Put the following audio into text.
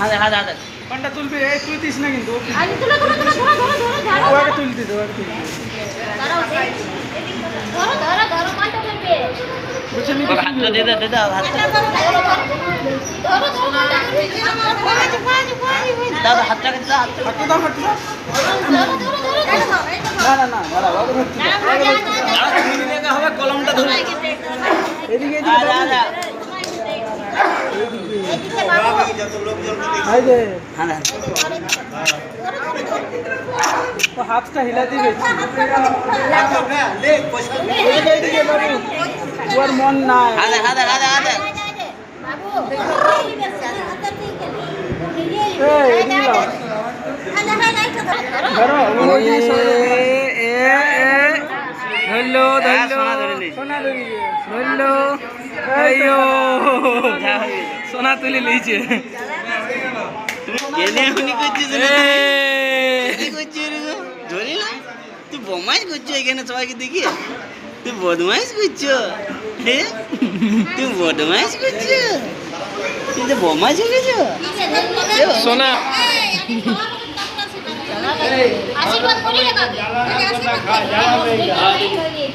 হাতে হাতে হাতে কোনটা তুলবি? এই তুই দিস না কিন্তু। আরে ধরো ধরো ধরো ধরো ধরো ধরো ধরো ওকে তুলতে দে, ওকে তুলতে দে। ধরো ধরো ধরো ধরো কোনটা তুলবে? বলছি আমি ওর হাতটা দে দে দে হাতটা ধরো ধরো ধরো কোনটা তুলবে? দাও হাতটা দাও হাতটা হাতটা দাও, হাতটা দাও। ধরো ধরো ধরো না না না দাঁড়া, ওকে ধরতে দে। হবে কলমটা ধরে এদিকে এদিকে আরে দাও। আরে এই যে হ্যাঁ ও হাতটা হিলাতে গেছি। এদিকে এদিকে বাবু, ওর মন নাই। হাতে হাতে হাতে হাতে বাবু এই এদিকে দাও। ধরো ওই যে ধরলো হ্যাঁ, ধরলো সোনা ধরে নিয়েছি। সোনা দিকে। ধরলো আইয়ো সোনা তুলে নিয়েছে কেনে উনি করছিস এ, কি করছিস রে ধরি না তুই বদমাইশ করছো এখানে সবাইকে দেখিয়ে তুই বদমাইশ করছো হ্যাঁ তুই বদমাইশ করছো তুই তো বদমাইশ হয়ে গেছো সোনা আশীর্বাদ করি রে কাকে আশীর্বাদ করি